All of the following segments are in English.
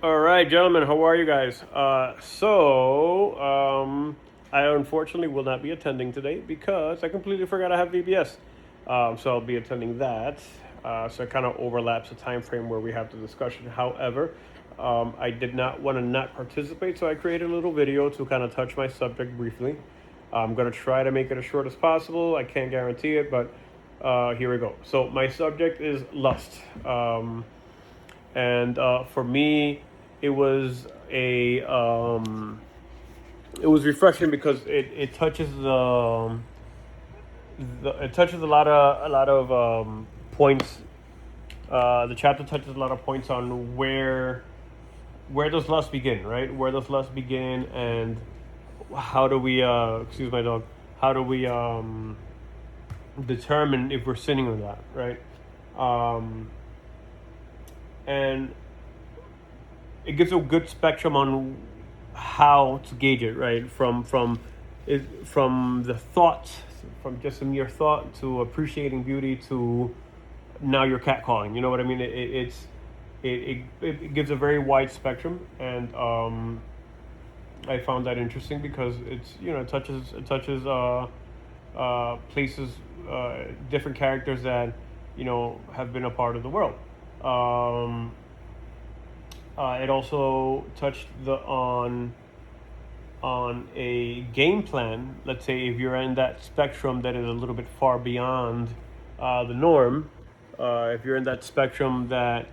All right, gentlemen, how are you guys? I unfortunately will not be attending today because I completely forgot I have VBS. So I'll be attending that. So it kind of overlaps the time frame where we have the discussion. However, I did not want to not participate, so I created a little video to kind of touch my subject briefly. I'm going to try to make it as short as possible. I can't guarantee it, but here we go. So my subject is lust. And for me, it was a it was refreshing because it touches it touches a lot of points. The chapter touches a lot of points on where does lust begin, right? Where does lust begin, and how do we excuse my dog? How do we determine if we're sinning or not, right? Um, and it gives a good spectrum on how to gauge it, right? From the thought, from just a mere thought to appreciating beauty to now you're catcalling. You know what I mean? It gives a very wide spectrum, and I found that interesting because it touches places, different characters that have been a part of the world. Um, it also touched on a game plan. Let's say if you're in that spectrum that is a little bit far beyond the norm, if you're in that spectrum that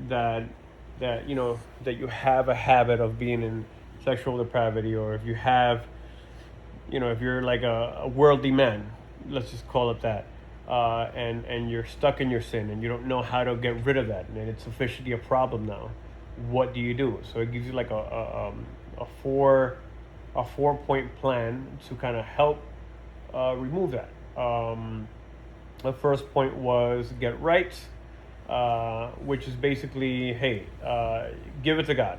you have a habit of being in sexual depravity, or if you have, if you're like a worldly man, let's just call it that, and you're stuck in your sin and you don't know how to get rid of that, and it's officially a problem now. What do you do? So it gives you like a 4 point plan to kind of help remove that. The first point was get right, which is basically, hey, give it to God.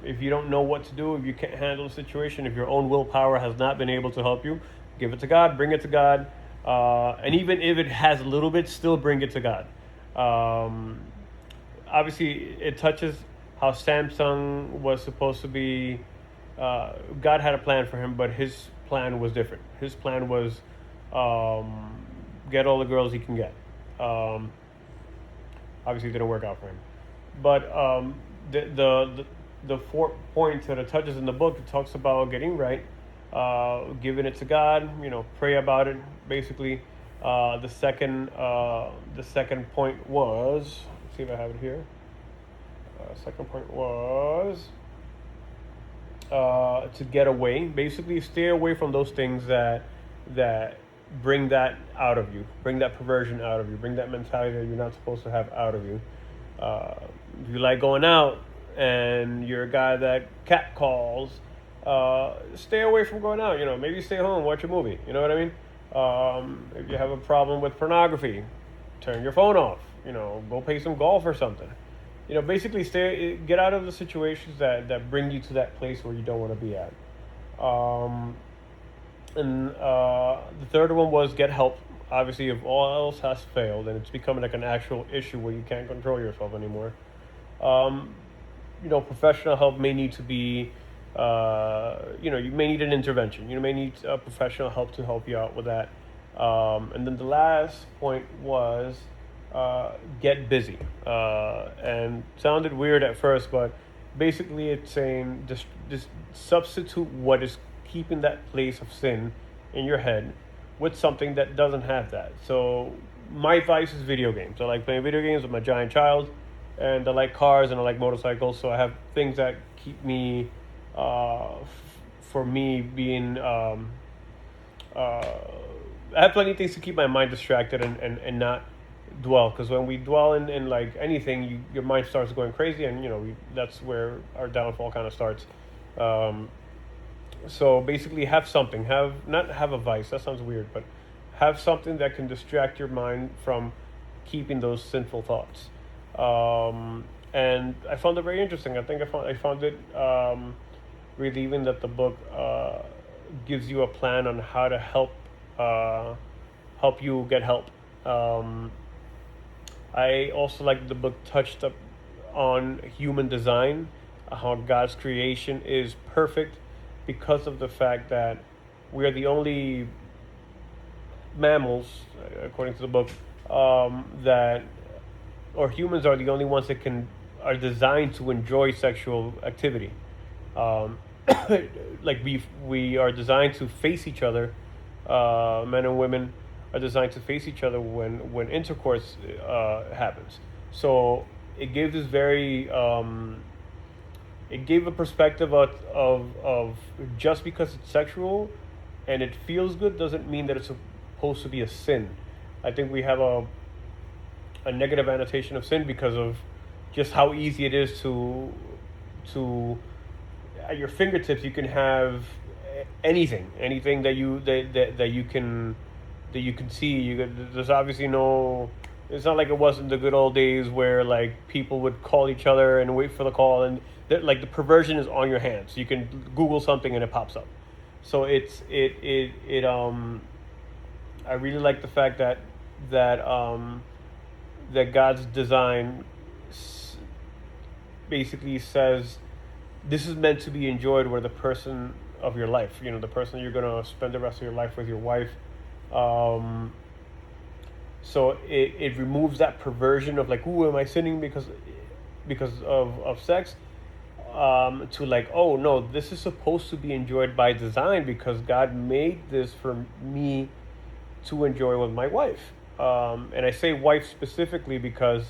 If you don't know what to do, if you can't handle the situation, if your own willpower has not been able to help you, give it to God, bring it to God. And even if it has a little bit, still bring it to God. Um, Obviously, it touches how Samson was supposed to be. God had a plan for him, but his plan was different. His plan was um, get all the girls he can get. Um, Obviously, it didn't work out for him. But the 4 points that it touches in the book, it talks about getting right, giving it to God. Pray about it. Basically, the second point was. Let's see if I have it here. Second point was to get away. Basically, stay away from those things that bring that out of you, bring that perversion out of you, bring that mentality that you're not supposed to have out of you. Uh, if you like going out and you're a guy that cat calls, stay away from going out. Maybe stay home, watch a movie. You know what I mean? If you have a problem with pornography, turn your phone off. Go play some golf or something. Basically get out of the situations that bring you to that place where you don't want to be at. Um, and the third one was get help. Obviously, if all else has failed and it's becoming like an actual issue where you can't control yourself anymore, um, professional help may need to be, you may need an intervention. You may need professional help to help you out with that. And then the last point was get busy. And sounded weird at first, but basically it's saying just substitute what is keeping that place of sin in your head with something that doesn't have that. So my vice is video games. I like playing video games with my giant child, and I like cars and I like motorcycles. So I have things that keep me, for me being, uh, I have plenty of things to keep my mind distracted and not dwell. Because when we dwell in like anything, your mind starts going crazy, and that's where our downfall kind of starts. Um, so basically, have something. Not have a vice. That sounds weird, but have something that can distract your mind from keeping those sinful thoughts. And I found it very interesting. I found it relieving that the book gives you a plan on how to uh, help you get help. Um, I also like the book touched up on human design, how God's creation is perfect because of the fact that we are the only mammals, according to the book, that or humans are the only ones that are designed to enjoy sexual activity. Um, like we are designed to face each other. Men and women are designed to face each other when intercourse happens. So it gave this very it gave a perspective of just because it's sexual and it feels good doesn't mean that it's supposed to be a sin. I think we have a negative annotation of sin because of just how easy it is to at your fingertips you can have anything that you can see. There's obviously no. It's not like it was in the good old days where like people would call each other and wait for the call, and like the perversion is on your hands. You can Google something and it pops up. So I really like the fact that that God's design basically says this is meant to be enjoyed where the person of your life, the person you're going to spend the rest of your life with, your wife. So it removes that perversion of like, ooh, am I sinning because of sex? To like, oh no, this is supposed to be enjoyed by design because God made this for me to enjoy with my wife. And I say wife specifically because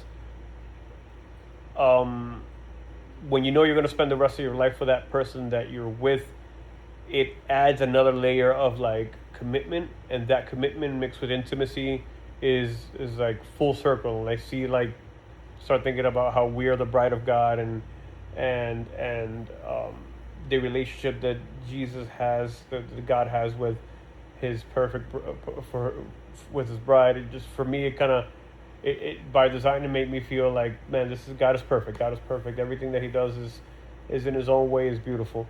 when you know you're going to spend the rest of your life with that person that you're with, it adds another layer of like commitment, and that commitment mixed with intimacy is like full circle. And I see like start thinking about how we are the bride of God, and the relationship that Jesus has, that God has with his perfect with his bride. It just, for me, it kind of it by design, it made me feel like, man, this is God is perfect. God is perfect. Everything that he does is in his own way is beautiful.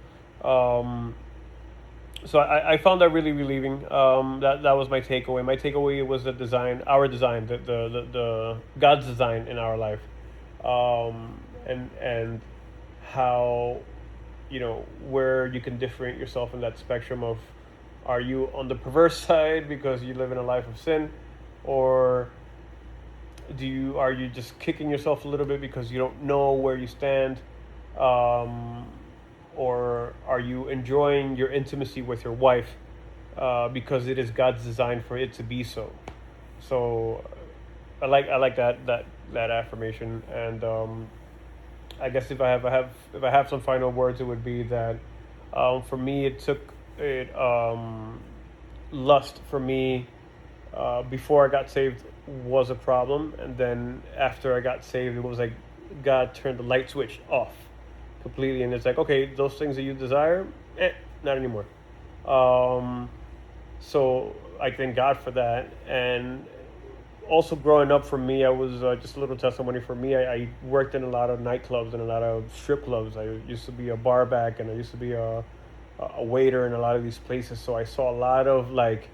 So I found that really relieving. That was my takeaway. My takeaway was the design, our design, the God's design in our life, and how, where you can differentiate yourself in that spectrum of, are you on the perverse side because you live in a life of sin, or are you just kicking yourself a little bit because you don't know where you stand? Or are you enjoying your intimacy with your wife because it is God's design for it to be so? So I like that affirmation, and I guess if I have some final words, it would be that for me lust for me before I got saved was a problem, and then after I got saved, it was like God turned the light switch off completely, and it's like, okay, those things that you desire, not anymore. So I thank God for that. And also growing up, for me, I was just a little testimony for me. I worked in a lot of nightclubs and a lot of strip clubs. I used to be a bar back, and I used to be a waiter in a lot of these places. So I saw a lot of like,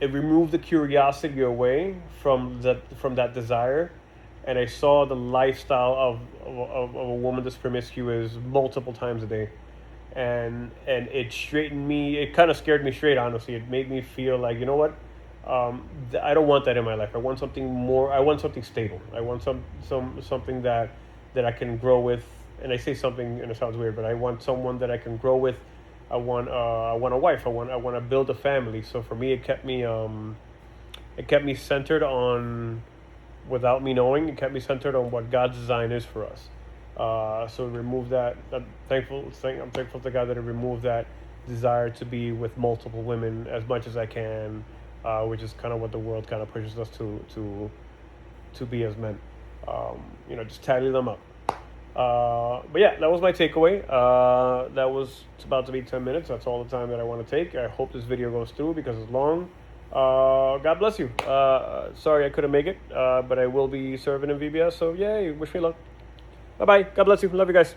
it removed the curiosity away from that desire, and I saw the lifestyle of a woman that's promiscuous multiple times a day, and it straightened me. It kind of scared me straight. Honestly, it made me feel like, you know what, I don't want that in my life. I want something more. I want something stable. I want something that I can grow with. And I say something and it sounds weird, but I want someone that I can grow with. I want a wife. I want to build a family. So for me, it kept me centered on, without me knowing, it kept me centered on what God's design is for us. So it removed that. I'm thankful to God that it removed that desire to be with multiple women as much as I can, which is kind of what the world kind of pushes us to be as men. Just tally them up. But yeah, that was my takeaway. It's about to be 10 minutes. That's all the time that I want to take. I hope this video goes through because it's long. God bless you. Sorry I couldn't make it, but I will be serving in VBS. So yay, wish me luck. Bye bye. God bless you. Love you guys.